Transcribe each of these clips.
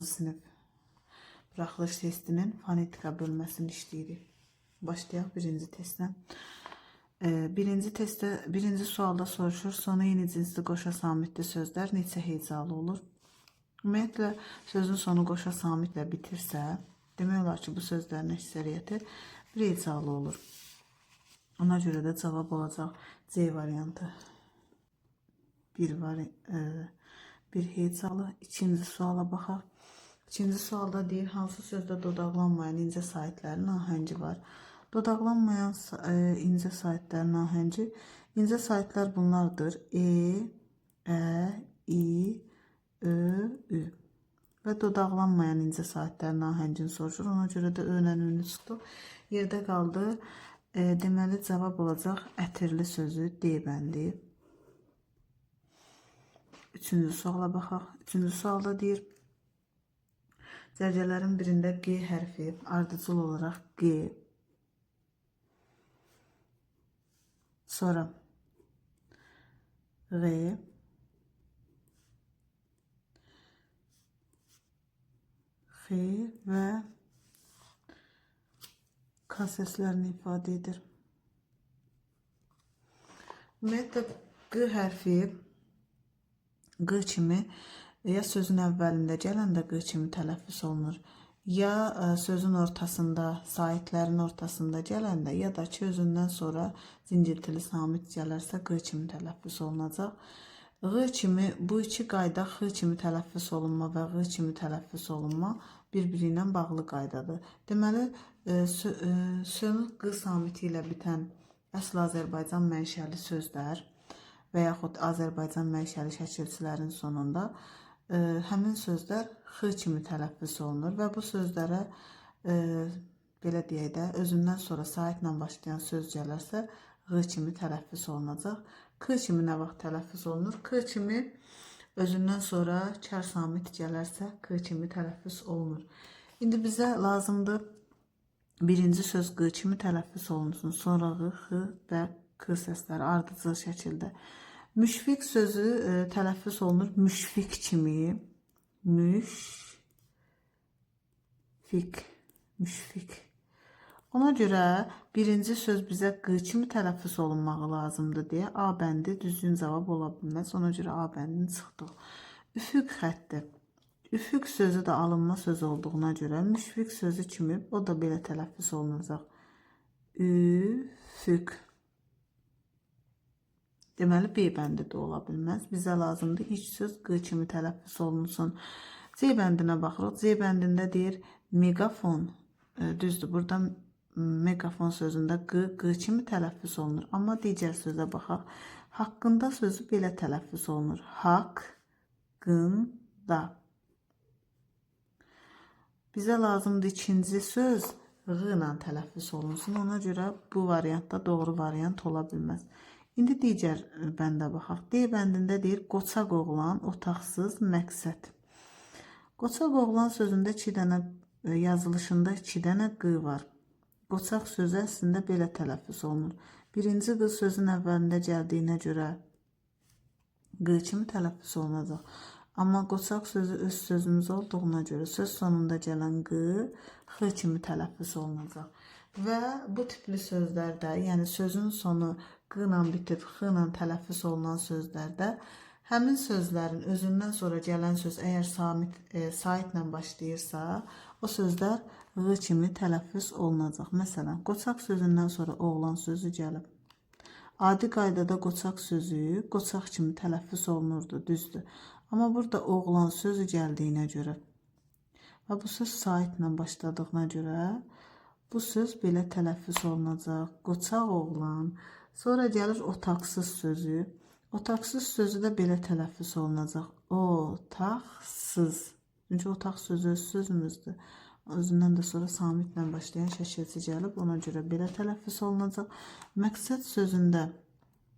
Sinif buraxılış testinin fonetika bölməsini işləyirik. Başlayaq birinci testdən. Birinci sualda soruşur, sonu yeni cinsli qoşa samitli sözlər neçə hecalı olur? Ümumiyyətlə, sözün sonu qoşa samitlə bitirsə, demək olar ki, bu sözlərin əksəriyyəti bir hecalı olur. Ona görə də cavab olacaq C variantı. Bir hecalı. İkinci suala baxaq. İkinci sualda deyir, hansı sözdə dodaqlanmayan incə saitlərin ahəngi var? Dodaqlanmayan incə saitlərin ahəngi, incə saitlər bunlardır. E, Ə, İ, Ö, Ü. Və dodaqlanmayan incə saitlərin ahəngini soruşur. Ona görə də Ö-lə Ü-nü çıxdıq. Yerdə qaldı. Deməli, cavab olacaq ətirli sözü D bəndi. Üçüncü suala baxaq. Üçüncü sualda deyir, cərgələrin birində G hərfi ardıcıl olaraq G, sonra G, X və K səslərini ifadə edir. Ümumiyyətlə, G hərfi G kimi ya sözün əvvəlində gələndə G kimi tələffüz olunur, ya sözün ortasında, saitlərin ortasında gələndə, ya da ki, özündən sonra zincirtili samit gələrsə G kimi tələffüz olunacaq. G kimi, bu iki qayda X kimi tələffüz olunma və G kimi tələffüz olunma bir-biri ilə bağlı qaydadır. Deməli, sönük G samiti ilə bitən əsl Azərbaycan mənşəli sözlər və yaxud Azərbaycan mənşəli şəkilçilərin sonunda həmin sözlər X kimi tələffüz olunur və bu sözlərə belə deyək də, özündən sonra saitlə başlayan söz gələrsə G kimi tələffüz olunacaq. K kimi nə vaxt tələffüz olunur? K kimi özündən sonra kar samit gələrsə K kimi tələffüz olunur. İndi bizə lazımdır birinci söz G kimi tələffüz olunsun, sonra G, X və K səsləri ardıcıl şəkildə. Müşfiq sözü tələffüz olunur müşfiq kimi. Müşfiq. Ona görə birinci söz bizə G kimi tələffüz olunmağı lazımdır deyə A bəndi düzgün cavab ola bilməz. Ona görə A bəndini çıxdıq. Üfüq xətti. Üfüq sözü də alınma söz olduğuna görə müşfiq sözü kimi o da belə tələffüz olunacaq. Üfüq. Deməli, B bəndi də ola bilməz. Bizə lazımdır ilk söz G kimi tələffüz olunsun. C bəndinə baxırıq. C bəndində deyir, megafon. Düzdür, burada megafon sözündə G kimi tələffüz olunur. Amma digər sözə baxaq. Haqqında sözü belə tələffüz olunur. Haqqında. Bizə lazımdır ikinci söz G ilə tələffüz olunsun. Ona görə bu variantda doğru variant ola bilməz. İndi digər bəndə baxaq. D bəndində deyir, qoçaq oğlan, otaqsız, məqsəd. Qoçaq oğlan sözündə yazılışında 2 dənə G var. Qoçaq sözü əslində belə tələffüz olunur. Birinci G sözün əvvəlində gəldiyinə görə G kimi tələffüz olunacaq. Amma qoçaq sözü öz sözümüz olduğuna görə söz sonunda gələn G, X kimi tələffüz olunacaq. Və bu tipli sözlərdə, yəni sözün sonu G ilə bitib, X ilə tələffüz olunan sözlərdə həmin sözlərin özündən sonra gələn söz əgər saitlə başlayırsa, o sözlər G kimi tələffüz olunacaq. Məsələn, qoçaq sözündən sonra oğlan sözü gəlib. Adi qaydada qoçaq sözü qoçaq kimi tələffüz olunurdu, düzdür. Amma burada oğlan sözü gəldiyinə görə və bu söz saitlə başladığına görə bu söz belə tələffüz olunacaq. Qoçaq oğlan. Sonra gəlir otaqsız sözü. Otaqsız sözü də belə tələffüz olunacaq. Otaqsız. Çünki otaq sözü öz sözümüzdür. Özündən də sonra samitlə başlayan şəkilçi gəlib. Ona görə belə tələffüz olunacaq. Məqsəd sözündə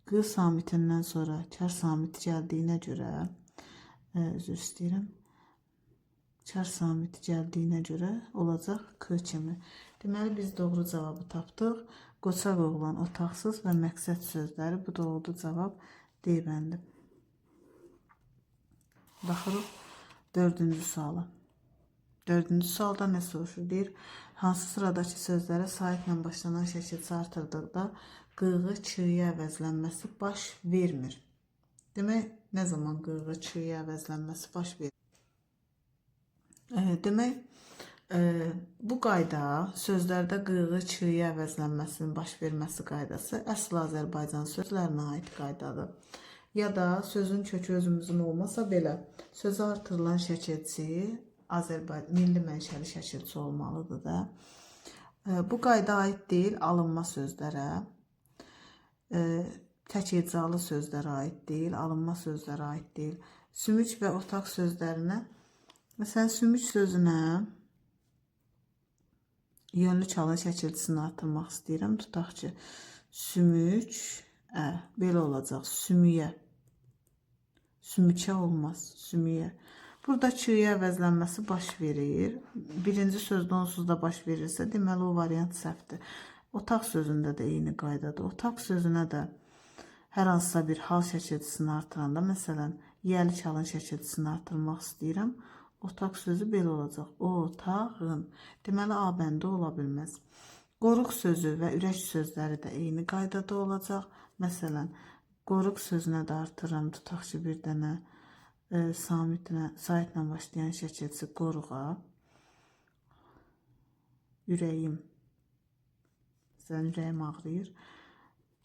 G samitindən sonra kar samiti gəldiyinə görə, üzr istəyirəm, kar samiti gəldiyinə görə olacaq K kimi. Deməli, biz doğru cavabı tapdıq. Qoçaq oğlan, otaqsız və məqsəd sözləri. Bu da oldu cavab D bəndi. Baxırıq 4-cü suala. Dördüncü sualda nə soruşur? Deyir, hansı sıradakı sözlərə saitlə başlanan şəkildə artırdıqda qığı çığıya əvəzlənməsi baş vermir? Demək, nə zaman qığı çığıya əvəzlənməsi baş verir? Demək, bu qayda sözlərdə qığı çığıya əvəzlənməsinin baş verməsi qaydası əsl Azərbaycan sözlərinə aid qaydadır. Ya da sözün kökü özümüzün olmasa belə sözə artırılan şəkilçi Azərbaycan milli mənşəli şəkilçi olmalıdır da. Bu qayda aid deyil alınma sözlərə, tək hecalı sözlərə aid deyil, alınma sözlərə aid deyil. Sümük və otaq sözlərinə, məsələn, sümük sözünə yönlü çalın şəkilçisini artırmaq istəyirəm. Tutaq ki, sümük, belə olacaq, sümüyə. Sümükə olmaz, sümüyə. Burada çığıya əvəzlənməsi baş verir. Birinci sözdə onsuz da baş verirsə, deməli o variant səhvdir. Otaq sözündə də eyni qaydadır. Otaq sözünə də hər hansısa bir hal şəkilçisini artıranda, məsələn, yəli çalın şəkilçisini artırmaq istəyirəm. Otaq sözü belə olacaq. Otağın. Deməli, A bəndi ola bilməz. Qoruq sözü və ürək sözləri də eyni qaydada olacaq. Məsələn, qoruq sözünə də artırıram. Tutaq ki, bir dənə saitlə başlayan şəkilçi qoruğa. Ürəyim. Məsələn, ürəyim ağrıyır.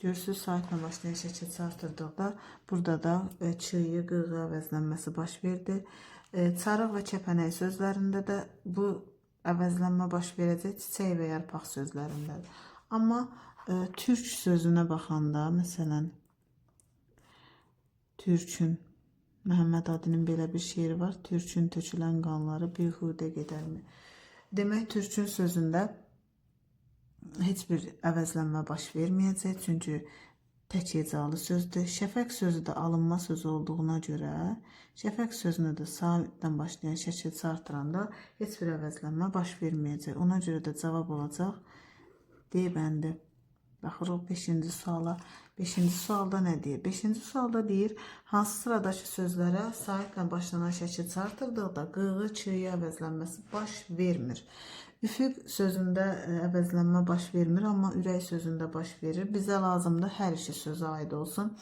Görürsünüz, saitlə başlayan şəkilçi artırdıqda burada da çığıya qığı əvəzlənməsi baş verdi. Çarıq və kəpənək sözlərində də bu əvəzlənmə baş verəcək, çiçək və yarpaq sözlərində. Amma türk sözünə baxanda, məsələn, türkün, Məhəmməd Adinin belə bir şeiri var. Türkün tökülən qanları bihudə gedərmi? Demək, türkün sözündə heç bir əvəzlənmə baş verməyəcək, çünki tək hecalı sözdür. Şəfəq sözü də alınma sözü olduğuna görə, şəfəq sözünü də saitdən başlayan şəkilçi artıranda heç bir əvəzlənmə baş verməyəcək. Ona görə də cavab olacaq D bəndi. Baxırıq 5-ci suala. 5-ci sualda nə deyir? 5-ci sualda deyir, hansı sıradakı sözlərə saitlə başlanan şəkilçi artırdıqda qığı çığıya əvəzlənməsi baş vermir. Üfüq sözündə əvəzlənmə baş vermir, amma ürək sözündə baş verir. Bizə lazımdır hər iki sözə aid olsun.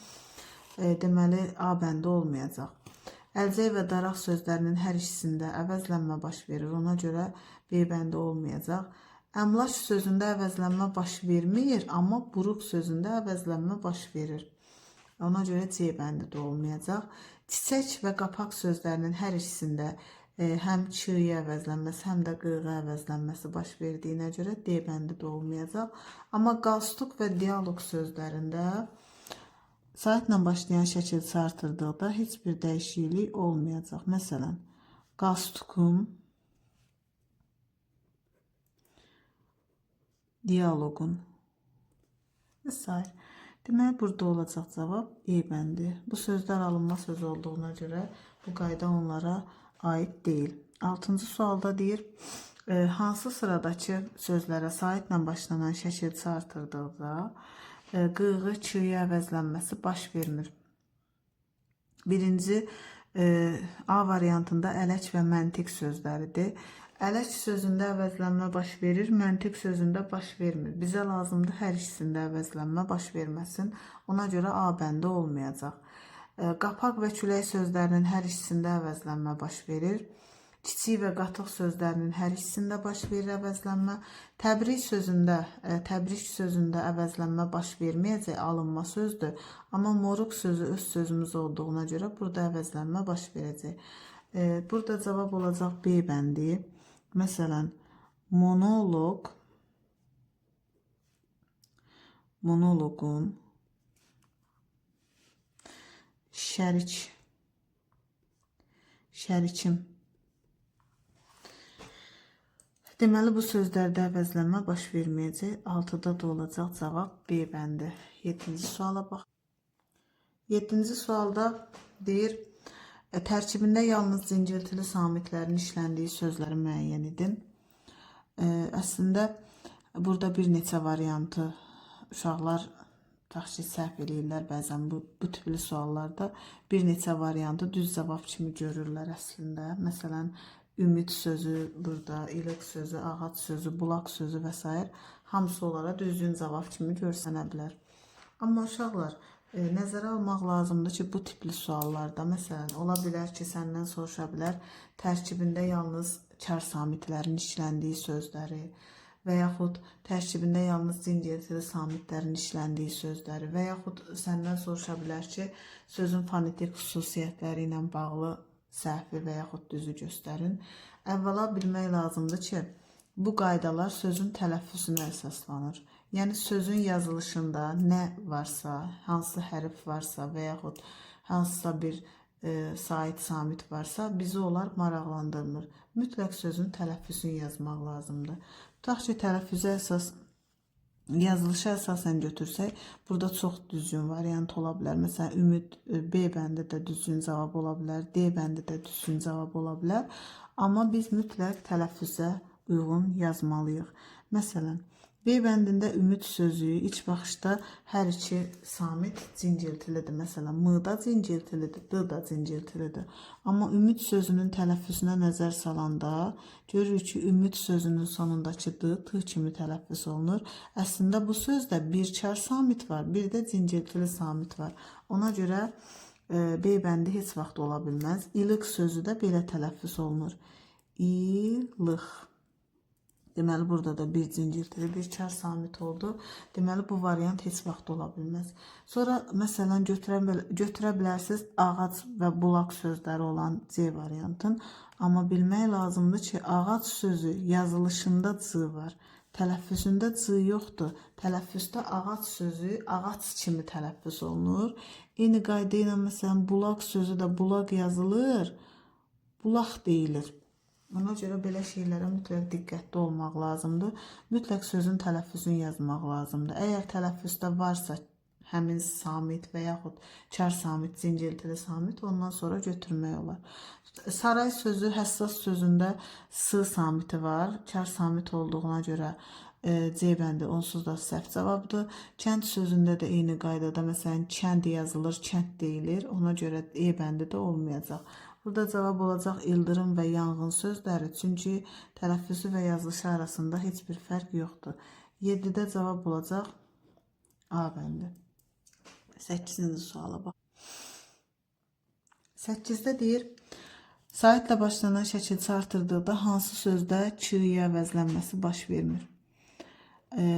Deməli, A bəndi olmayacaq. Əlcək və daraq sözlərinin hər ikisində əvəzlənmə baş verir. Ona görə B bəndi olmayacaq. Əmlaç sözündə əvəzlənmə baş vermir, amma buruq sözündə əvəzlənmə baş verir. Ona görə C bəndi də olmayacaq. Çiçək və qapaq sözlərinin hər ikisində həm çığıya əvəzlənməsi, həm də qığı əvəzlənməsi baş verdiyinə görə D bəndi də olmayacaq. Amma qalstuk və dialoq sözlərində saitlə başlayan şəkilçi artırdıqda heç bir dəyişiklik olmayacaq. Məsələn, qalstukum, dialoqun və s. Demək, burada olacaq cavab E bəndi. Bu sözlər alınma sözü olduğuna görə bu qayda onlara aid deyil. 6-cı sualda deyir, hansı sıradakı sözlərə saitlə başlanan şəkilçi artırdıqda qığı çığıya əvəzlənməsi baş vermir. Birinci A variantında ələk və məntiq sözləridir. Ələk sözündə əvəzlənmə baş verir, məntiq sözündə baş vermir. Bizə lazımdır hər ikisində əvəzlənmə baş verməsin. Ona görə A bəndi olmayacaq. Qapaq və külək sözlərinin hər ikisində əvəzlənmə baş verir. Kiçik və qatıq sözlərinin hər ikisində baş verir əvəzlənmə. Təbrik sözündə əvəzlənmə baş verməyəcək, alınma sözdür. Amma moruq sözü öz sözümüz olduğuna görə burada əvəzlənmə baş verəcək. Burada cavab olacaq B bəndi. Məsələn, monoloqun şərikim. Deməli, bu sözlərdə əvəzlənmə baş verməyəcək. 6-da da olacaq cavab B bəndi. 7-ci suala bax. 7-ci sualda deyir, tərkibində yalnız cingiltili samitlərin işləndiyi sözləri müəyyən edin. Əslində, burada bir neçə variantı uşaqlar təxsil səhv eləyirlər. Bəzən bu tipli suallarda bir neçə variantı düz cavab kimi görürlər əslində. Məsələn, ümid sözü burada, ilıq sözü, ağac sözü, bulaq sözü və s. hamısı olaraq düzgün cavab kimi görsənə bilər. Amma uşaqlar, nəzərə almaq lazımdır ki, bu tipli suallarda, məsələn, ola bilər ki, səndən soruşa bilər, tərkibində yalnız kar samitlərin işləndiyi sözləri və yaxud tərkibində yalnız cingiltili samitlərin işləndiyi sözləri və yaxud səndən soruşa bilər ki, sözün fonetik xüsusiyyətləri ilə bağlı səhvi və yaxud düzü göstərin. Əvvəla bilmək lazımdır ki, bu qaydalar sözün tələffüzünə əsaslanır. Yəni sözün yazılışında nə varsa, hansı hərf varsa və yaxud hansısa bir sait samit varsa, bizi onlar maraqlandırmır. Mütləq sözün tələffüzünü yazmaq lazımdır. Tutaq ki, tələffüzə əsas yazılışı əsasən götürsək, burada çox düzgün variant ola bilər. Məsələn, ümid B bəndi də düzgün cavab ola bilər, D bəndi də düzgün cavab ola bilər. Amma biz mütləq tələffüzə uyğun yazmalıyıq. Məsələn, B bəndində ümid sözü ilk baxışda hər iki samit cingiltilidir. Məsələn, M da cingiltilidir, D da cingiltilidir. Amma ümid sözünün tələffüzünə nəzər salanda görürük ki, ümid sözünün sonundakı D T kimi tələffüz olunur. Əslində bu sözdə bir kar samit var, bir də cingiltili samit var. Ona görə B bəndi heç vaxt ola bilməz. İlıq sözü də belə tələffüz olunur. İlıq. Deməli, burada da bir cingiltili, bir kar samit oldu. Deməli, bu variant heç vaxt ola bilməz. Sonra, məsələn, götürə bilərsiniz ağac və bulaq sözləri olan C variantın. Amma bilmək lazımdır ki, ağac sözü yazılışında C var. Tələffüzündə C yoxdur. Tələffüzdə ağac sözü ağac kimi tələffüz olunur. Eyni qayda ilə, məsələn, bulaq sözü də bulaq yazılır, bulaq deyilir. Ona görə belə şeylərə mütləq diqqətli olmaq lazımdır. Mütləq sözün tələffüzünü yazmaq lazımdır. Əgər tələffüzdə varsa həmin samit və yaxud kar samit, cingiltili samit, ondan sonra götürmək olar. Saray sözü həssas sözündə S samiti var. Kar samit olduğuna görə C bəndi onsuz da səhv cavabdır. Kənd sözündə də eyni qaydada, məsələn, kənd yazılır, kənd deyilir. Ona görə E bəndi də olmayacaq. Burada cavab olacaq ildırım və yanğın sözləri, çünki tələffüzü və yazılışı arasında heç bir fərq yoxdur. 7-də cavab olacaq A bəndi. 8-ci suala bax. 8-də deyir, saitlə başlanan şəkilçi artırdıqda hansı sözdə Ç-ya əvəzlənməsi baş vermir?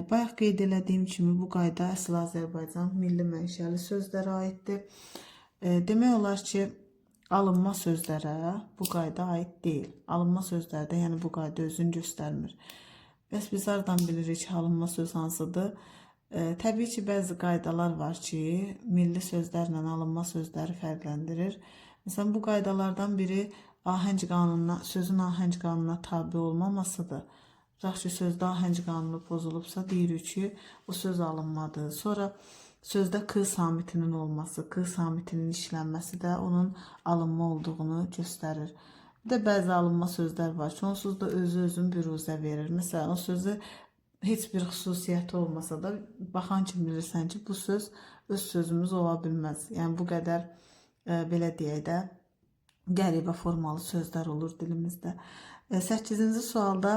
Bayaq qeyd elədiyim kimi bu qayda əsl Azərbaycan milli mənşəli sözlərə aiddir. Demək olar ki, alınma sözlərə bu qayda aid deyil. Alınma sözlərdə, yəni bu qayda özünü göstərmir. Bəs biz hardan bilirik ki, alınma söz hansıdır? Təbii ki, bəzi qaydalar var ki, milli sözlərlə alınma sözləri fərqləndirir. Məsələn, bu qaydalardan biri ahəng qanununa, sözün ahəng qanununa tabi olmamasıdır. Tutaq ki, sözdə ahəng qanunu pozulubsa, deyirik ki, o söz alınmadır. Sonra sözdə K samitinin olması, K samitinin işlənməsi də onun alınma olduğunu göstərir. Bir də bəzi alınma sözlər var ki, onsuz da özü-özün büruzə verir. Məsələn, o sözü heç bir xüsusiyyəti olmasa da, baxan kimi bilirsən ki, bu söz öz sözümüz ola bilməz. Yəni, bu qədər, belə deyək də, qəribə formalı sözlər olur dilimizdə. 8-ci sualda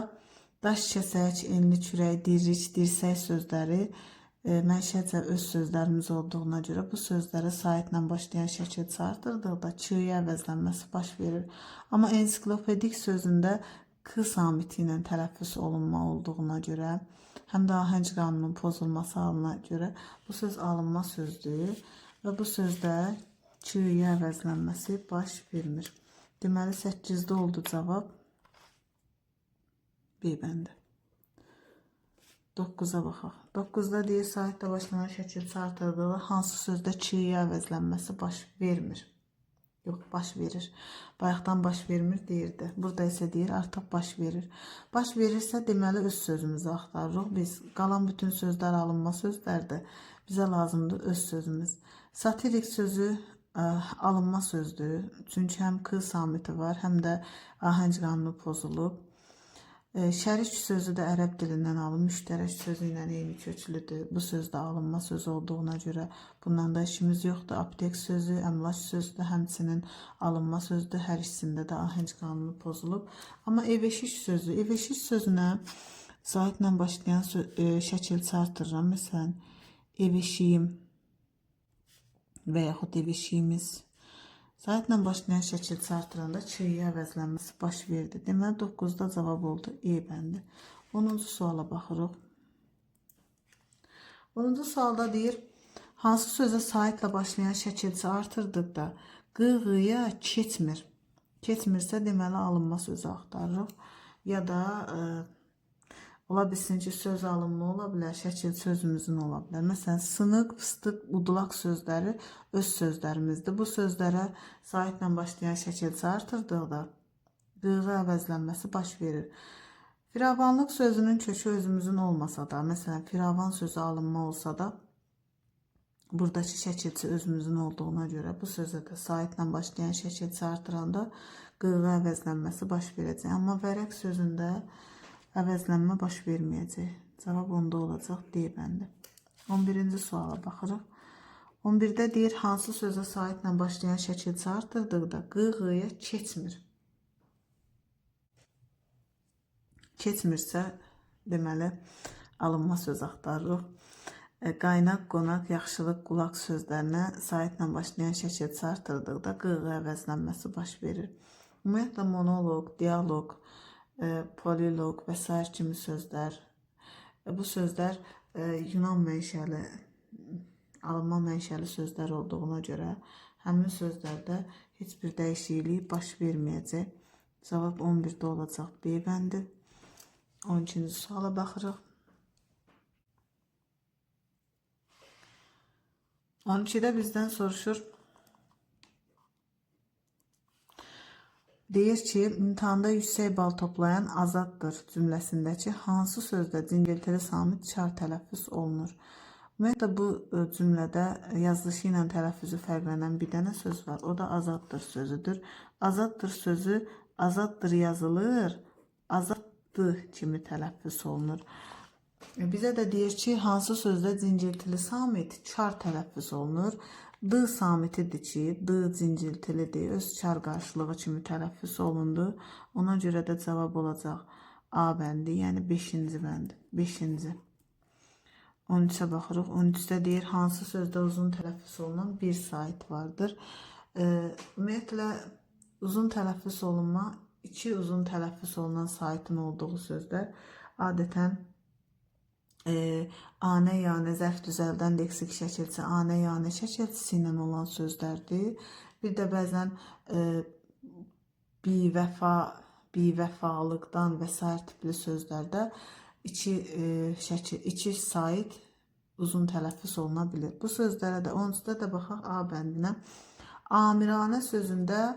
daş, kəsək, enli, kürək, dirrik, dirsək sözləri mənşəcə öz sözlərimiz olduğuna görə bu sözlərə saitlə başlayan şəkilçi artırdıqda Ç-ya əvəzlənməsi baş verir. Amma ensiklopedik sözündə K samiti ilə tələffüz olunma olduğuna görə, həm də ahəng qanunun pozulması halına görə bu söz alınma sözdür və bu sözdə Ç-ya əvəzlənməsi baş vermir. Deməli, 8-də oldu cavab B bəndi. 9-a baxaq. 9-da deyir, saitlə başlanan şəkilçi artırdıqda hansı sözdə Ç-ya əvəzlənməsi baş vermir? Yox, baş verir. Bayaqdan baş vermir deyirdi. Burada isə deyir, artıq baş verir. Baş verirsə, deməli, öz sözümüzü axtarırıq. Biz qalan bütün sözlər alınma sözlərdir. Bizə lazımdır öz sözümüz. Satirik sözü alınma sözdür. Çünki həm K samiti var, həm də ahəng qanunu pozulub. Şərik sözü də ərəb dilindən alınmış, müştərək sözü ilə eyni köklüdür. Bu söz də alınma sözü olduğuna görə bundan da işimiz yoxdur. Aptek sözü, əmlak sözü də həmçinin alınma sözüdür. Hər ikisində də ahəng qanunu pozulub. Amma ev-eşik sözü, ev-eşik sözünə zaitlə başlayan şəkil çarptırıram. Məsələn, ev-eşiyim və yaxud ev-eşiyimiz. Zaitlə başlayan şəkil çarptıranda çiyə əvəzlənməsi baş verdi. Deməli 9-da cavab oldu E bəndi. 10-cu suala baxırıq. 10-cu sualda deyir, hansı sözə saitlə başlayan şəkilçi artırdıqda qı-qıya keçmir. Keçmirsə deməli alınma sözü axtarırıq. Ya da ola bilsin ki, söz alınma ola bilər, şəkil sözümüzün ola bilər. Məsələn, sınıq, fıstıq, udulaq sözləri öz sözlərimizdir. Bu sözlərə saitlə başlayan şəkilçi artırdıqda qığı əvəzlənməsi baş verir. Firavanlıq sözünün kökü özümüzün olmasa da, məsələn, firavan sözü alınma olsa da, buradakı şəkilçi özümüzün olduğuna görə bu sözə də saitlə başlayan şəkilçi artıranda qığı əvəzlənməsi baş verəcək. Amma vərəq sözündə əvəzlənmə baş verməyəcək. Cavab onda olacaq D bəndi. 11-ci suala baxırıq. 11-də deyir, hansı sözə saitlə başlayan şəkilçi artırdıqda qı-qıya keçmir. Keçmirsə, deməli, alınma söz axtarırıq. Qaynaq, qonaq, yaxşılıq, qulaq sözlərinə saitlə başlayan şəkilçi artırdıqda qığı əvəzlənməsi baş verir. Ümumiyyətlə, monoloq, dialoq, polilog və s. kimi sözlər. Bu sözlər Yunan mənşəli, alınma mənşəli sözlər olduğuna görə həmin sözlərdə heç bir dəyişiklik baş verməyəcək. Cavab 11-də olacaq B bəndi. 12-ci suala baxırıq. 12-də bizdən soruşur. Deyir ki, imtahanda yüksək bal toplayan azaddır cümləsindəki hansı sözdə cingiltili samit çar tələffüz olunur? Ümumiyyətlə, bu cümlədə yazılışı ilə tələffüzü fərqlənən bir dənə söz var. O da azaddır sözüdür. Azaddır sözü azaddır yazılır, azaddır kimi tələffüz olunur. Bizə də deyir ki, hansı sözdə cingiltili samit çar tələffüz olunur? D samitidir ki, D cinciltilidir, öz çar qarşılığı kimi tələffüz olundu. Ona görə də cavab olacaq A bəndi, yəni 5-ci bənd. 5-ci. 13-ə baxırıq. 13-də deyir, hansı sözdə uzun tələffüz olunan bir sait vardır. Ümumiyyətlə, uzun tələffüz olunma, iki uzun tələffüz olunan saitin olduğu sözlər adətən anə, yanə, zərf düzəldən leksik şəkilçi, anə, yanə şəkilçisi ilə olan sözlərdir. Bir də bəzən bivəfalıqdan və s. tipli sözlərdə iki sait uzun tələffüz oluna bilir. Bu sözlərə də 13-də də baxaq A bəndinə. Amiranə sözündə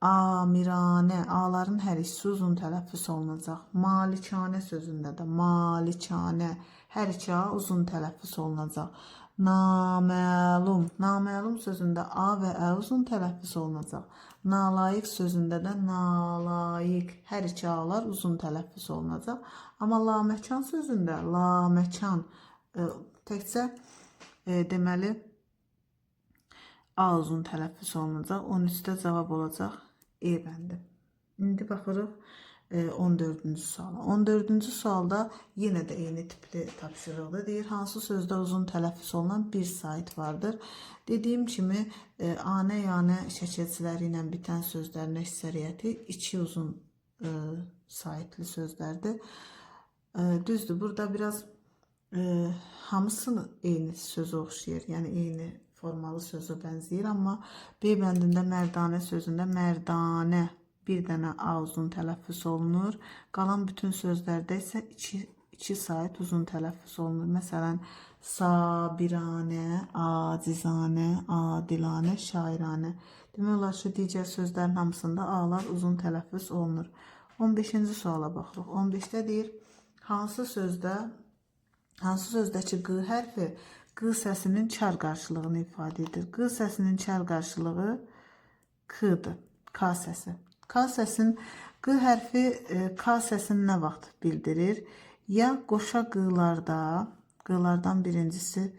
amiranə, A-ların hər ikisi uzun tələffüz olunacaq. Malikanə sözündə də malikanə, hər iki A uzun tələffüz olunacaq. Naməlum, naməlum sözündə A və Ə uzun tələffüz olunacaq. Nalayiq sözündə də nalayiq, hər iki A-lar uzun tələffüz olunacaq. Amma laməkan sözündə laməkan təkcə deməli A uzun tələffüz olunacaq. 13-də cavab olacaq E bəndi. İndi baxırıq 14-cü suala. 14-cü sualda yenə də eyni tipli tapşırıqdır. Deyir, hansı sözdə uzun tələffüz olunan bir sait vardır? Dediyim kimi, anə, yanə şəkilçiləri ilə bitən sözlərin əksəriyyəti iki uzun saitli sözlərdir. Düzdür, burada biraz hamısını eyni sözə oxşayır, yəni eyni formalı sözə bənzəyir, amma B bəndində mərdanə sözündə mərdanə bir dənə A uzun tələffüz olunur. Qalan bütün sözlərdə isə iki sait uzun tələffüz olunur. Məsələn, sabiranə, acizanə, adilanə, şairanə. Demək olar ki, digər sözlərin hamısında A-lar uzun tələffüz olunur. 15-ci suala baxırıq. 15-də deyir, hansı sözdəki Q hərfi Q səsinin çar qarşılığını ifadə edir. Q səsinin çar qarşılığı K-dır. K səsi. K səsin Q hərfi K səsini nə vaxt bildirir? Ya qoşa qılardan birincisi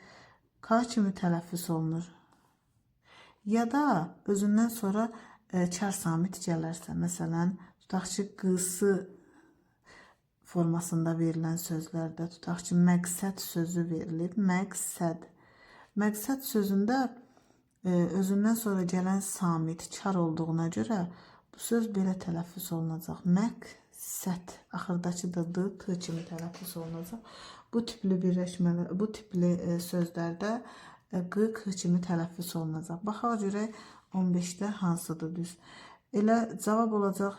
K kimi tələffüz olunur. Ya da özündən sonra çar samit gələrsə, məsələn, tutaq ki, qısı formasında verilən sözlərdə, tutaq ki, məqsəd sözü verilib, məqsəd. Məqsəd sözündə özündən sonra gələn samit çar olduğuna görə bu söz belə tələffüz olunacaq. Məqsəd. Axırdakı da d, t kimi tələffüz olunacaq. Bu tipli birləşmələr, bu tipli sözlərdə q, k kimi tələffüz olunacaq. Baxaq görək 15-də hansıdır düz. Elə cavab olacaq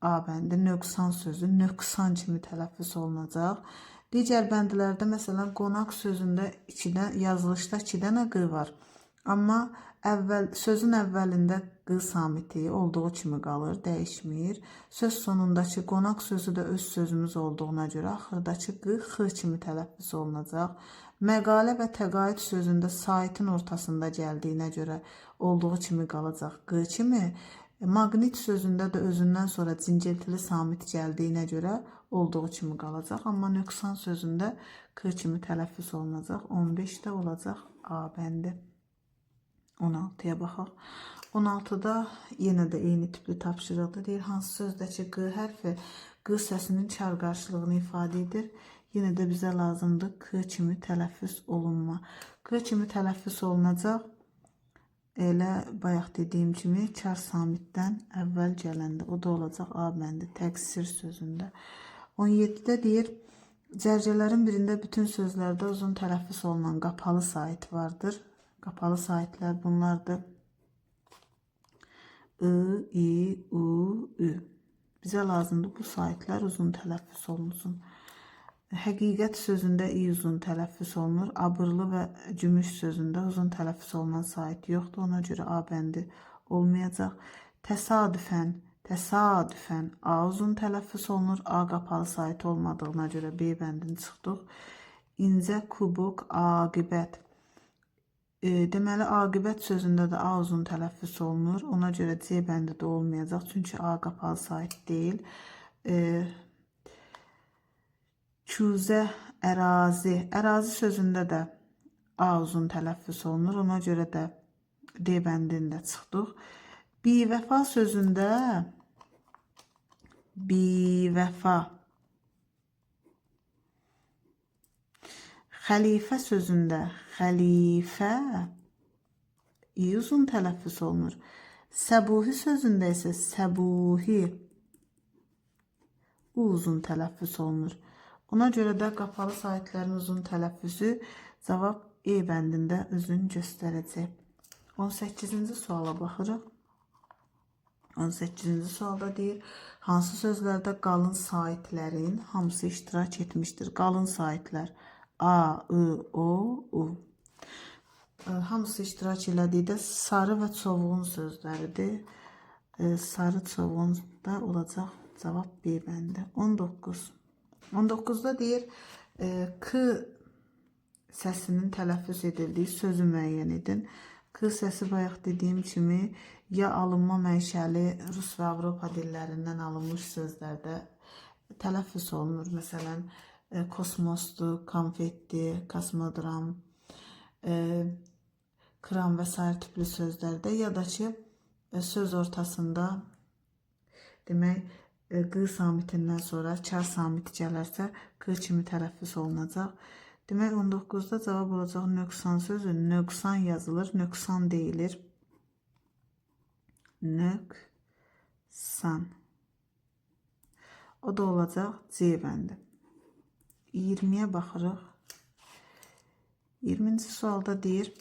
A bəndi, nöqsan sözü nöqsan kimi tələffüz olunacaq. Digər bəndlərdə məsələn qonaq sözündə yazılışda 2 dənə q var. Amma sözün əvvəlində q samiti olduğu kimi qalır, dəyişmir. Söz sonundakı qonaq sözü də öz sözümüz olduğuna görə axırdakı q, x kimi tələffüz olunacaq. Məqalə və təqaüd sözündə saitin ortasında gəldiyinə görə olduğu kimi qalacaq q kimi. Maqnit sözündə də özündən sonra cinciltili samit gəldiyinə görə olduğu kimi qalacaq. Amma nöqsan sözündə k kimi tələffüz olunacaq. 15-də olacaq A bəndi. 16-ya baxaq. 16-da yenə də eyni tipli tapşırıqdır. Deyir, hansı sözdəki q hərfi q səsinin çar qarşılığını ifadə edir? Yenə də bizə lazımdır k kimi tələffüz olunma. K kimi tələffüz olunacaq. Elə bayaq dediyim kimi çar samitdən əvvəl gələndə. O da olacaq A bəndi, təqsir sözündə. 17-də deyir, cərgələrin birində bütün sözlərdə uzun tələffüz olunan qapalı sait vardır. Qapalı saitlər bunlardır. I, I, U, Ü. Bizə lazımdır bu saitlər uzun tələffüz olunsun. Həqiqət sözündə i uzun tələffüz olunur. Abırlı və cümüş sözündə uzun tələffüz olunan sait yoxdur. Ona görə A bəndi olmayacaq. Təsadüfən, təsadüfən A uzun tələffüz olunur. A qapalı sait olmadığına görə B bəndini çıxdıq. İncə, kubuk, aqibət. Deməli, aqibət sözündə də A uzun tələffüz olunur. Ona görə C bəndi də olmayacaq. Çünki A qapalı sait deyil. Küzə, ərazi. Ərazi sözündə də A uzun tələffüz olunur. Ona görə də D bəndində çıxdıq. Bivəfa sözündə bivəfa. Xəlifə sözündə xəlifə i uzun tələffüz olunur. Səbuhi sözündə isə səbuhi u uzun tələffüz olunur. Ona görə də qapalı saitlərin uzun tələffüzü cavab E bəndində özünü göstərəcək. 18-ci suala baxırıq. 18-ci sualda deyir, hansı sözlərdə qalın saitlərin hamısı iştirak etmişdir? Qalın saitlər A, I, O, U. Hamısı iştirak elədikdə sarı və çovğun sözləridir. Sarı çovğun da olacaq cavab B bəndi. 19. 19-da deyir, K səsinin tələffüz edildiyi sözü müəyyən edin. K səsi bayaq dediyim kimi ya alınma mənşəli Rus və Avropa dillərindən alınmış sözlərdə tələffüz olunur. Məsələn, kosmosdur, konfetdir, kosmodram, kram və sair tipli sözlərdə ya da ki söz ortasında demək q samitindən sonra çar samiti gələrsə q kimi tələffüz olunacaq. Demək 19-da cavab olacaq nöqsan sözü. Nöqsan yazılır, nöqsan deyilir. Nöqsan. O da olacaq C bəndi. 20-yə baxırıq. 20-ci sualda deyir.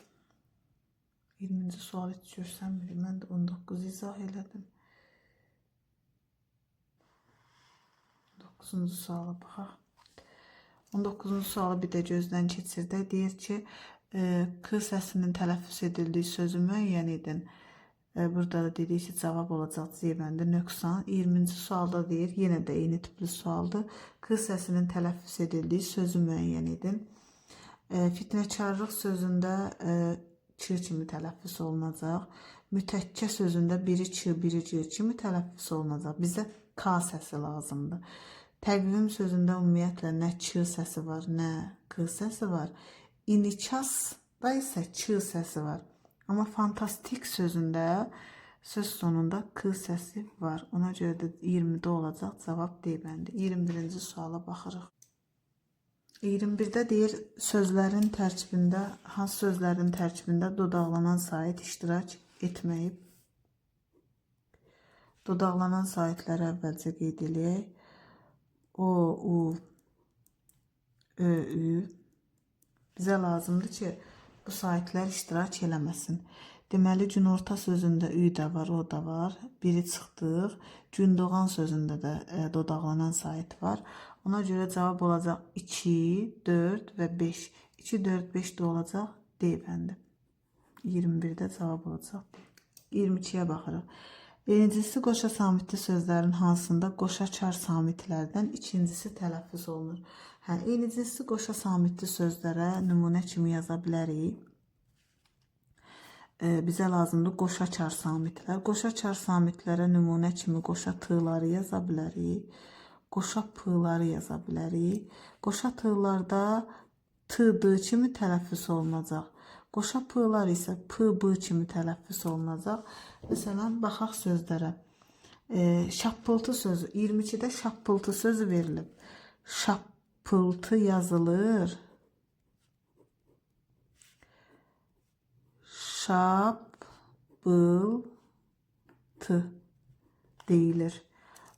20-ci sualı heç görsənmir. Mən də 19 izah elədim. 19-cu suala baxaq. 19-cu sualı bir də gözdən keçirdək. Deyir ki, K səsinin tələffüz edildiyi sözü müəyyən edin. Burada da dedik ki, cavab olacaq C bəndi, nöqsan. 20-ci sualda deyir, yenə də eyni tipli sualdır. K səsinin tələffüz edildiyi sözü müəyyən edin. Fitnəkarlıq sözündə Ç kimi tələffüz olunacaq. Mütəkkə sözündə biri Ç, biri C kimi tələffüz olunacaq. Bizə K səsi lazımdır. Təqvim sözündə ümumiyyətlə nə ç səsi var, nə k səsi var. İniçasda isə ç səsi var. Amma fantastik sözündə söz sonunda k səsi var. Ona görə də 20-də olacaq cavab D bəndi. 21-ci suala baxırıq. 21-də deyir, sözlərin tərkibində, hansı sözlərin tərkibində dodaqlanan sait iştirak etməyib? Dodaqlanan saitləri əvvəlcə qeyd edək. O, U, Ö, Ü. Bizə lazımdır ki, bu saitlər iştirak eləməsin. Deməli, günorta sözündə Ü də var, O da var. Biri çıxdıq. Gündoğan sözündə də dodaqlanan sait var. Ona görə cavab olacaq 2, 4 və 5. 2, 4, 5 də olacaq D bəndi. 21-də cavab olacaq. 22-yə baxırıq. Birincisi qoşa samitli sözlərin hansında qoşa çar samitlərdən ikincisi tələffüz olunur. Eynicisi qoşa samitli sözlərə nümunə kimi yaza bilərik. Bizə lazımdır qoşa çar samitlər. Qoşa çar samitlərə nümunə kimi qoşa tığları yaza bilərik. Qoşa p'ları yaza bilərik. Qoşa tığlarda t, d kimi tələffüz olunacaq. Qoşa p'lar isə p, b kimi tələffüz olunacaq. Məsələn, baxaq sözlərə. Şappıltı sözü. 22-də şappıltı sözü verilib. Şappıltı yazılır. Şappıltı deyilir.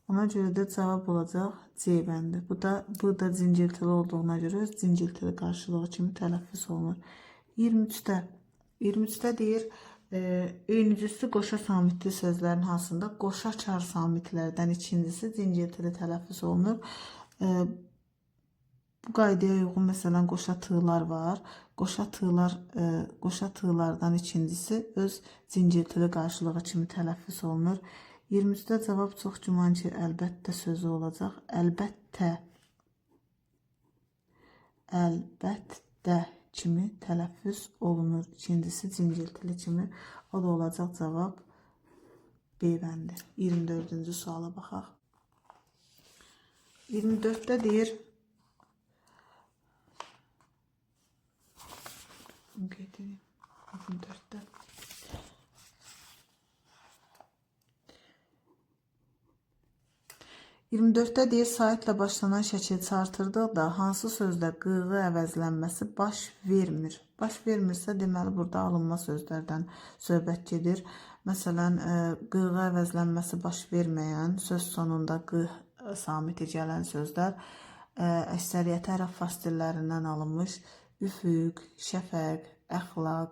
Ona görə də cavab olacaq C bəndi. Bu da cinciltili olduğuna görə öz cinciltili qarşılığı kimi tələffüz olunur. 23-də deyir, eynicisi qoşa samitli sözlərin hansında qoşa çar samitlərdən ikincisi cinciltili tələffüz olunur. Bu qaydaya uyğun məsələn qoşa tığlar var. Qoşa tığlardan ikincisi öz cinciltili qarşılığı kimi tələffüz olunur. 23-də cavab çox güman ki, əlbəttə sözü olacaq. Əlbəttə kimi tələffüz olunur. İkincisi cinciltili kimi. O da olacaq cavab B bəndi. 24-cü suala baxaq. 24-də deyir, 24-də deyir, saitlə başlanan şəkil artırdıqda hansı sözdə qığı əvəzlənməsi baş vermir? Baş vermirsə, deməli, burada alınma sözlərdən söhbət gedir. Məsələn, qığı əvəzlənməsi baş verməyən, söz sonunda qı samiti gələn sözlər əksəriyyəti ərəb fastillərindən alınmış. Üfüq, şəfəq, əxlaq,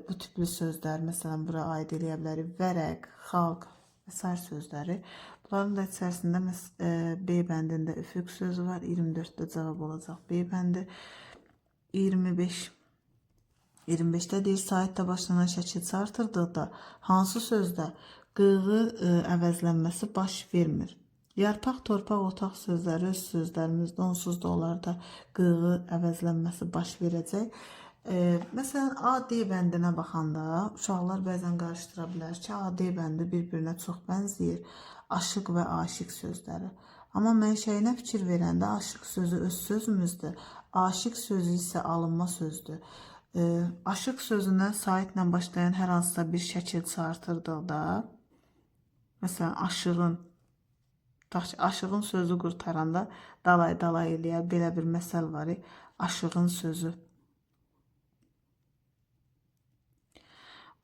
bu tipli sözlər, məsələn, bura aid eləyə bilərik. Vərəq, xalq və sair sözləri. Bunların da içərisində B bəndində üfüq sözü var. 24-də cavab olacaq B bəndi. 25-də deyir, saitlə başlanan şəkil artırdıqda hansı sözdə qığı əvəzlənməsi baş vermir? Yarpaq, torpaq, otaq sözləri öz sözlərimizdə onsuz da onlarda qığı əvəzlənməsi baş verəcək. Məsələn, A, D bəndinə baxanda uşaqlar bəzən qarışdıra bilər ki, A, D bəndi bir-birinə çox bənzəyir. Aşıq və aşiq sözləri. Amma mənşəyinə fikir verəndə aşıq sözü öz sözümüzdür. Aşiq sözü isə alınma sözdür. Aşıq sözünə saitlə başlayan hər hansısa bir şəkil artırdıqda, məsələn, aşığın sözü qurtaranda dalay eləyər. Belə bir məsəl var. Aşığın sözü.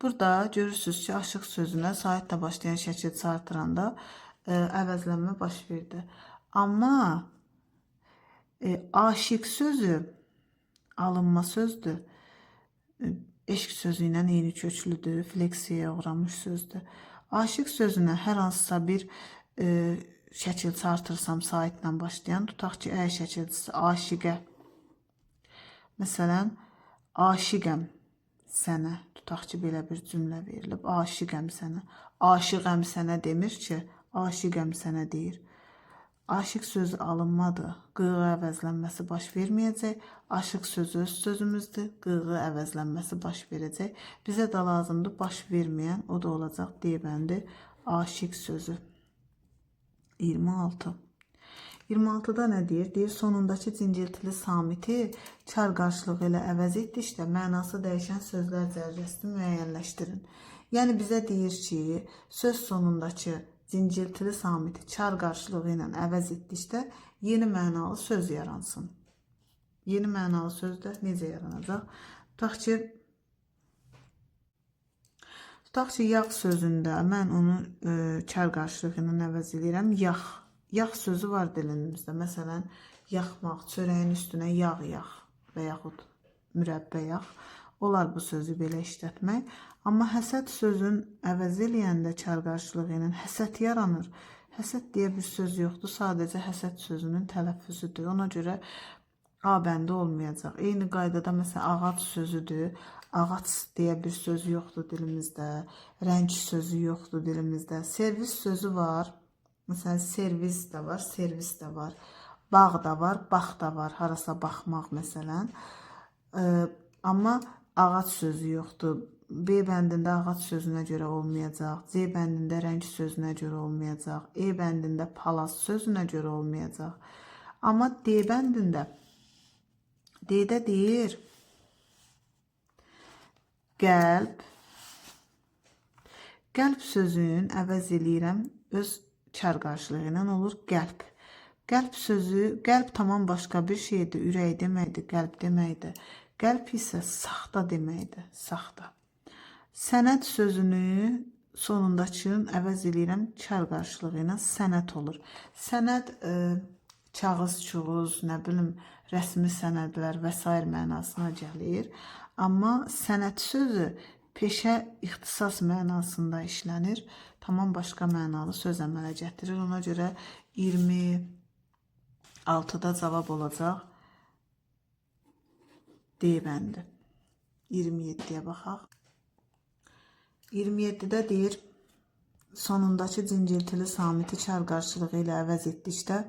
Burada görürsünüz ki, aşıq sözünə saitlə başlayan şəkil artıranda əvəzlənmə baş verdi. Amma aşiq sözü alınma sözdür. Eşq sözü ilə eyni köklüdür, fleksiyaya uğramış sözdür. Aşiq sözünə hər hansısa bir şəkil artırsam saitlə başlayan, tutaq ki, şəkilçisi aşiqə. Məsələn, aşiqəm sənə, tutaq ki, belə bir cümlə verilib. Aşiqəm sənə. Aşiqəm sənə demir ki, aşiqəm sənə deyir. Aşiq sözü alınmadır. Qığı əvəzlənməsi baş verməyəcək. Aşıq sözü öz sözümüzdür. Qığı əvəzlənməsi baş verəcək. Bizə də lazımdır baş verməyən, o da olacaq D bəndi, aşiq sözü. 26. 26-da nə deyir? Deyir, sonundakı cinciltili samiti çar qarşılığı ilə əvəz etdikdə mənası dəyişən sözlər cərgəsini müəyyənləşdirin. Yəni bizə deyir ki, söz sonundakı cinciltili samiti çar qarşılığı ilə əvəz etdikdə yeni mənalı söz yaransın. Yeni mənalı söz də necə yaranacaq? Tutaq ki, yağ sözündə mən onu çar qarşılığı ilə əvəz edirəm. Yağ sözü var dilimizdə. Məsələn, yaxmaq, çörəyin üstünə yağ və yaxud mürəbbə yağ. Olar bu sözü belə işlətmək. Amma həsəd sözün əvəz eləyəndə çar qarşılığı ilə həsəd yaranır. Həsəd deyə bir söz yoxdur. Sadəcə həsəd sözünün tələffüzüdür. Ona görə A bəndi olmayacaq. Eyni qaydada məsələn ağac sözüdür. Ağac deyə bir söz yoxdur dilimizdə. Rəng sözü yoxdur dilimizdə. Servis sözü var. Məsələn, servis də var, servis də var. Bağ da var, bax da var. Harasa baxmaq məsələn. Amma ağac sözü yoxdur. B bəndində ağac sözünə görə olmayacaq. C bəndində rəng sözünə görə olmayacaq. E bəndində palaz sözünə görə olmayacaq. Amma D bəndində D-də deyir qəlb. Qəlb sözünün əvəz eləyirəm öz çar qarşılığı ilə olur qəlb. Qəlb sözü, qəlb tamam başqa bir şeydir. Ürək deməkdir, qəlb deməkdir. Qəlb isə saxta deməkdir, saxta. Sənət sözünü sonundakının əvəz eləyirəm çar qarşılığı ilə sənət olur. Sənət kağız, çuğuz, nə bilim, rəsmi sənədlər və s. mənasına gəlir. Amma sənət sözü peşə, ixtisas mənasında işlənir. Tamam başqa mənalı söz əmələ gətirir. Ona görə 26-da cavab olacaq D bəndi. 27-yə baxaq. 27-də deyir, sonundakı cinciltili samiti çar qarşılığı ilə əvəz etdikdə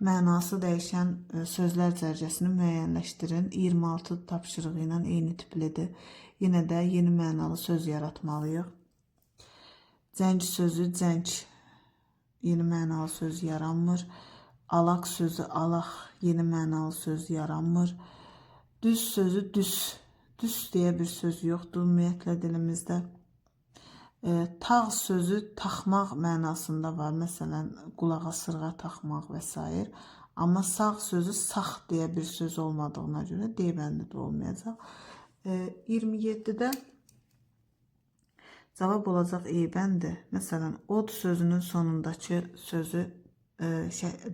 mənası dəyişən sözlər cərgəsini müəyyənləşdirin. 26 tapşırığı ilə eyni tiplidir. Yenə də yeni mənalı söz yaratmalıyıq. Cəng sözü cəng, yeni mənalı söz yaranmır. Alaq sözü alaq, yeni mənalı söz yaranmır. Düz sözü düz, düz deyə bir söz yoxdur ümumiyyətlə dilimizdə. Tağ sözü taxmaq mənasında var. Məsələn, qulağa sırğa taxmaq və s. Amma sağ sözü sax deyə bir söz olmadığına görə D bəndi də olmayacaq. 27-də cavab olacaq E bəndi. Məsələn, od sözünün sonundakı sözü,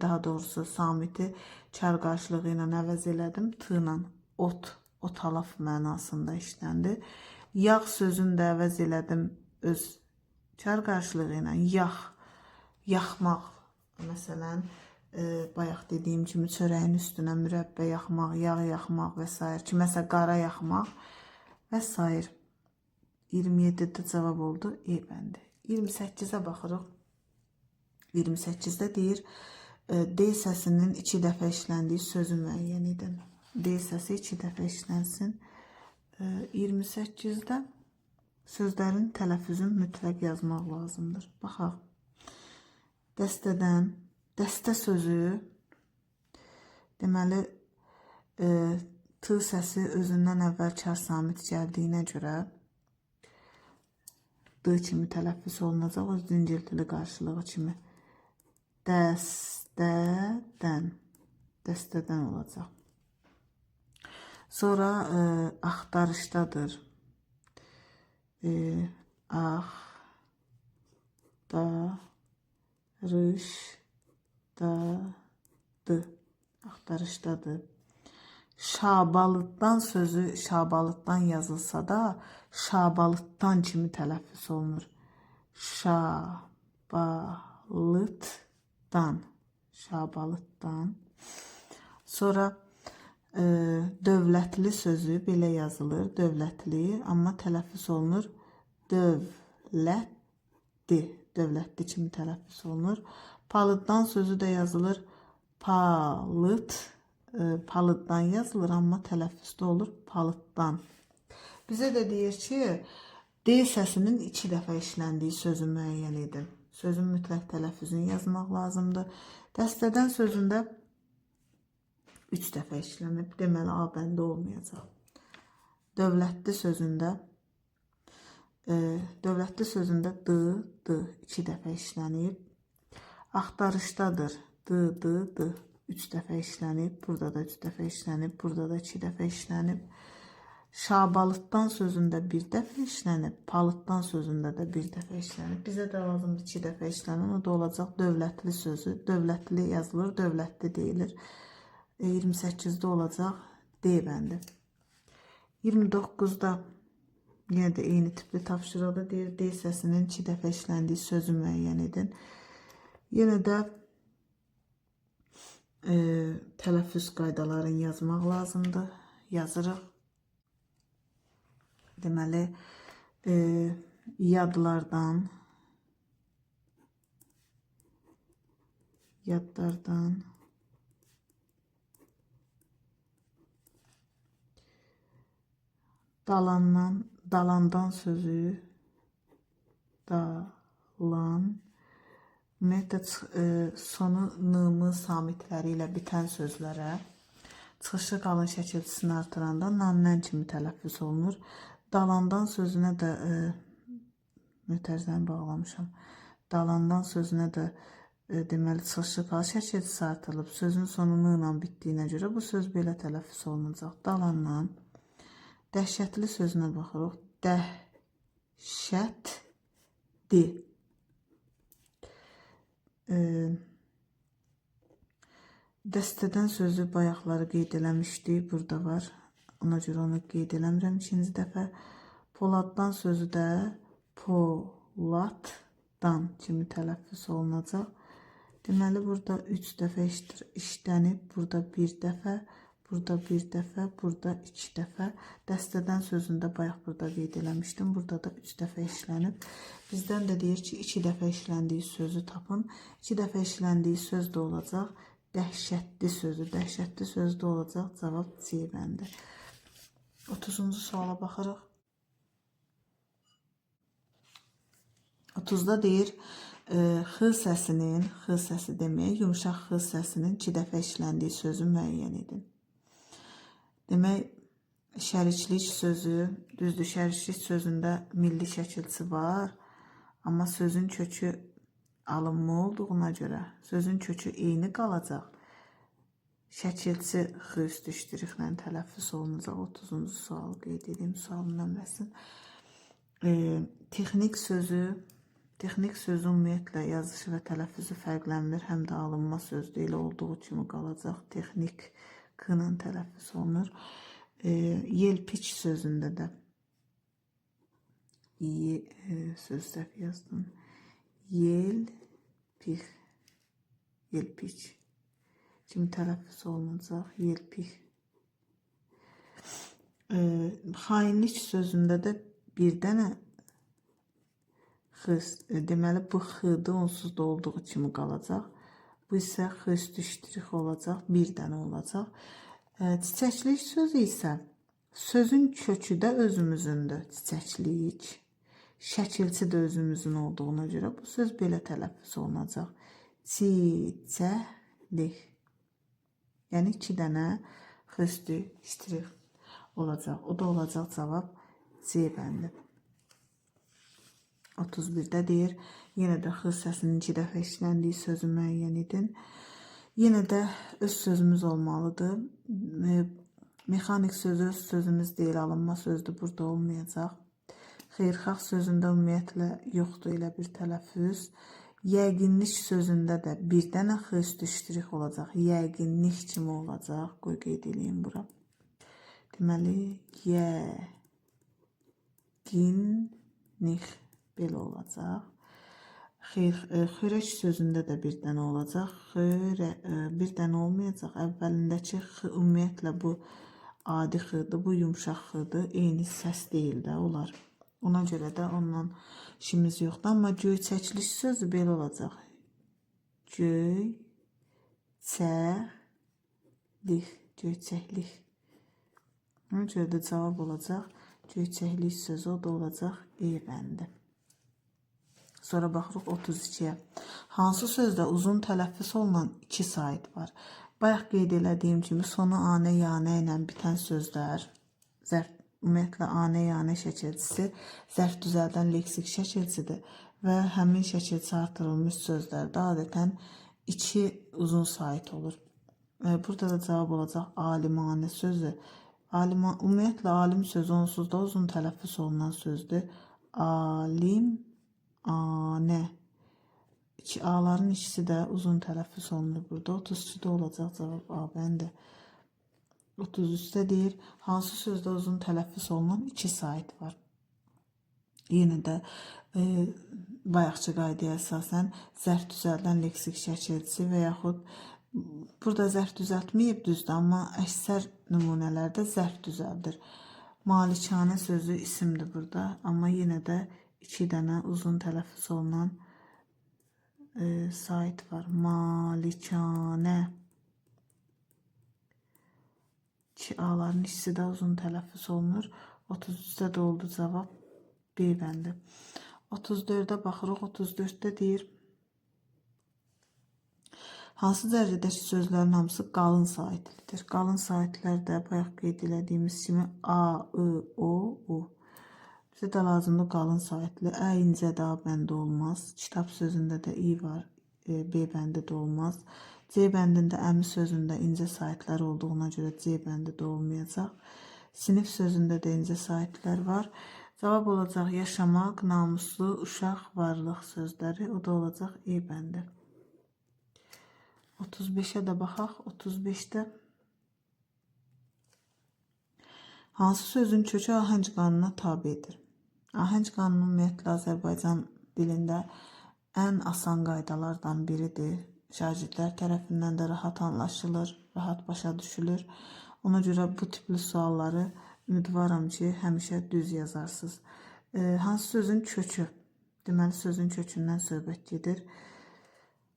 daha doğrusu samiti çar qarşılığı ilə əvəz elədim. T ilə ot, otalaf mənasında işləndi. Yağ sözünü də əvəz elədim öz çar qarşılığı ilə yağ, yaxmaq. Məsələn, bayaq dediyim kimi çörəyin üstünə mürəbbə yaxmaq, yağ yaxmaq və s. Kiməsə qara yaxmaq və s. 27-də cavab oldu E bəndi. 28-ə baxırıq. 28-də deyir, D səsinin 2 dəfə işləndiyi sözü müəyyən edin. D səsi 2 dəfə işlənsin. 28-də sözlərin tələffüzünü mütləq yazmaq lazımdır. Baxaq. Dəstədən, dəstə sözü deməli T səsi özündən əvvəl çar samit gəldiyinə görə D kimi tələffüz olunacaq, öz cinciltili qarşılığı kimi. Dəstədən, dəstədən olacaq. Sonra axtarışdadır. Axtarışdadır. Şabalıddan sözü şabalıddan yazılsa da şabalıddan kimi tələffüz olunur. Şabalıddan. Şabalıddan. Sonra dövlətli sözü belə yazılır. Dövlətli, amma tələffüz olunur. Dövlətli. Dövlətli kimi tələffüz olunur. Palıddan sözü də yazılır. Palıd. Palıddan yazılır, amma tələffüzdə olur. Palıddan. Bizə də deyir ki, D səsinin 2 dəfə işləndiyi sözü müəyyən edin. Sözün mütləq tələffüzünü yazmaq lazımdır. Dəstədən sözündə 3 dəfə işlənib. Deməli, A bəndə olmayacaq. Dövlətli sözündə D 2 dəfə işlənib. Axtarışdadır. D 3 dəfə işlənib. Burada da 3 dəfə işlənib. Burada da 2 dəfə işlənib. Şabalıtdan sözündə 1 dəfə işlənib. Palıtdan sözündə də 1 dəfə işlənib. Bizə də lazımdır 2 dəfə işlənən. O da olacaq dövlətli sözü. Dövlətli yazılır, dövlətli deyilir. 28-də olacaq D bəndi. 29-da yenə də eyni tipli tapşırıqda deyir. D səsinin 2 dəfə işləndiyi sözü müəyyən edin. Yenə də tələffüz qaydalarını yazmaq lazımdır. Yazırıq. Deməli, yadlardan dalandan sözü sonu nımı samitləri ilə bitən sözlərə çıxışı qalın şəkilçisini artıranda nandən kimi tələffüz olunur. Dalandan sözünə də mütərzəni bağlamışam. Dalandan sözünə də deməli çıxışı qalın şəkilçisi artırılıb. Sözün sonu n ilə bitdiyinə görə bu söz belə tələffüz olunacaq. Dalandan. Dəhşətli sözünə baxırıq. Dəhşətli. Dəstədən sözü bayaqları qeyd eləmişdik. Burada var. Ona görə onu qeyd eləmirəm ikinci dəfə. Poladdan sözü də poladdan kimi tələffüz olunacaq. Deməli, burada 3 dəfə işlənib. Burada 1 dəfə, burada 1 dəfə, burada 2 dəfə. Dəstədən sözündə bayaq burada qeyd eləmişdim. Burada da 3 dəfə işlənib. Bizdən də deyir ki, 2 dəfə işləndiyi sözü tapın. 2 dəfə işləndiyi söz də olacaq. Dəhşətli sözü. Dəhşətli sözdə olacaq. Cavab C bəndi. 30-cu suala baxırıq. 30-da deyir, x səsinin, x səsi demək, yumuşaq x səsinin 2 dəfə işləndiyi sözü müəyyən edin. Demək, şəriklik sözü, düzdür, şəriklik sözündə milli şəkilçisi var, amma sözün kökü alınma olduğuna görə sözün kökü eyni qalacaq. Şəkilçisi x üstü iştiriklə tələffüz olunacaq. 30-cu sualı qeyd edeyim, sualın nömrəsini. Texnik sözü ümumiyyətlə yazışı və tələffüzü fərqlənmir. Həm də alınma sözü elə olduğu kimi qalacaq. Texnik k ilə tələffüz olunur. Yelpiç sözündə də söz səhv yazdım. Yelpiç kimi tələffüz olunacaq. Yelpik. Xainlik sözündə də bir dənə x, deməli bu x-dır, onsuz da olduğu kimi qalacaq. Bu isə x üstü iştirik olacaq, bir dənə olacaq. Çiçəklik sözü isə sözün kökü də özümüzündür. Çiçəklik. Şəkilçi də özümüzün olduğuna görə bu söz belə tələffüz olunacaq. Çiçəklik. Yəni 2 dənə x üstü iştirik olacaq. O da olacaq cavab C bəndi. 31-də deyir, yenə də x səsinin 2 dəfə işləndiyi sözü müəyyən edin. Yenə də öz sözümüz olmalıdır. Mexanik sözü öz sözümüz deyil, alınma sözdür, burada olmayacaq. Xeyirxah sözündə ümumiyyətlə yoxdur elə bir tələffüz. Yəqinlik sözündə də bir dənə x üstü iştirik olacaq. Yəqinlik kimi olacaq. Qoy qeyd edeyim bura. Deməli, yəqinlik belə olacaq. Xörək sözündə də bir dənə olacaq. Bir dənə olmayacaq. Əvvəlindəki x ümumiyyətlə bu adi x-dır, bu yumşaq x-dır. Eyni səs deyil də olar. Ona görə də ondan işimiz yoxdur. Amma göyçəklik sözü belə olacaq. Göyçəklik. Ona görə də cavab olacaq. Göyçəklik sözü, o da olacaq E bəndi. Sonra baxırıq 32-yə. Hansı sözdə uzun tələffüz olunan 2 sait var? Bayaq qeyd elədiyim kimi sonu anə yanə ilə bitən sözlər, zərf ümumiyyətlə anə yanə şəkilçisi zərf düzəldən leksik şəkilçisidir və həmin şəkilçisi artırılmış sözlərdə adətən 2 uzun sait olur. Burada da cavab olacaq alimanə sözü. Ümumiyyətlə alim sözü onsuz da uzun tələffüz olunan sözdür. Alim, anə. İki a'ların ikisi də uzun tələffüz olunur burada. 33-də olacaq cavab A bəndi. 33-də deyir, hansı sözdə uzun tələffüz olunan 2 sait var? Yenə də bayaqçı qaydaya əsasən zərf düzəldən leksik şəkilçisi və yaxud burada zərf düzəltməyib düzdür, amma əksər nümunələrdə zərf düzəldir. Malikanə sözü isimdir burada, amma yenə də 2 dənə uzun tələffüz olunan sait var. Malikanə. 2 a'ların ikisi də uzun tələffüz olunur. 33-də də oldu cavab B bəndi. 34-də baxırıq. 34-də deyir, hansı dərəcədəki sözlərin hamısı qalın saitlidir? Qalın saitlər də bayaq qeyd elədiyimiz kimi A, I, O, U. Bizə də lazımdır qalın saitli. Ə incə də A bəndi olmaz. Kitab sözündə də İ var. B bəndi də olmaz. C bəndində əmi sözündə incə saitlər olduğuna görə C bəndi də olmayacaq. Sinif sözündə də incə saitlər var. Cavab olacaq yaşamaq, namuslu, uşaq, varlıq sözləri. O da olacaq E bəndi. 35-ə də baxaq. 35-də hansı sözün kökü ahəng qanununa tabedir? Ahəng qanunu ümumiyyətlə Azərbaycan dilində ən asan qaydalardan biridir. Şagirdlər tərəfindən də rahat anlaşılır, rahat başa düşülür. Ona görə bu tipli sualları ümidvaram ki, həmişə düz yazarsınız. Hansı sözün kökü? Deməli, sözün kökündən söhbət gedir.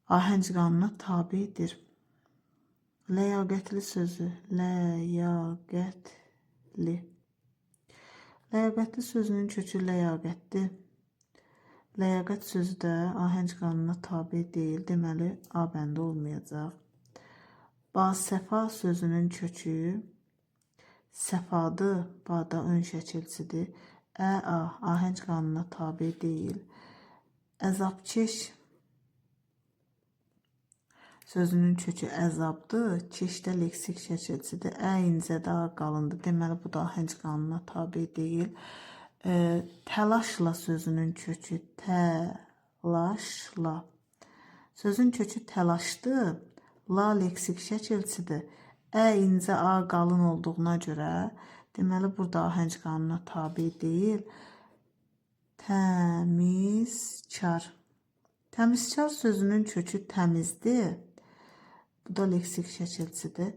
Ahəng qanununa tabedir. Ləyaqətli sözü. Ləyaqətli. Ləyaqətli sözünün kökü ləyaqətdir. Ləyaqət sözü də ahəng qanununa tabe deyil. Deməli, A bəndi olmayacaq. Basəfa sözünün kökü səfadır. Bada ön şəkilçisidir. Ə-a ahəng qanununa tabe deyil. Əzabkeş sözünün kökü əzabdır. Keşdə leksik şəkilçisidir. Ə incədə A qalındır. Deməli, bu da ahəng qanununa tabe deyil. Təlaşla sözünün kökü təlaşla. Sözün kökü təlaşdır. La leksik şəkilçisidir. Ə incə A qalın olduğuna görə deməli burada ahəng qanununa tabe deyil. Təmizkar. Təmizkar sözünün kökü təmizdir. Bu da leksik şəkilçisidir.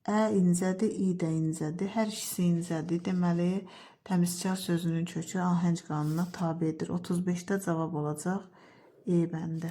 Ə incədir, İ də incədir. Hər ikisi incədir. Deməli, təmizkar sözünün kökü ahəng qanununa tabedir. 35-də cavab olacaq E bəndi.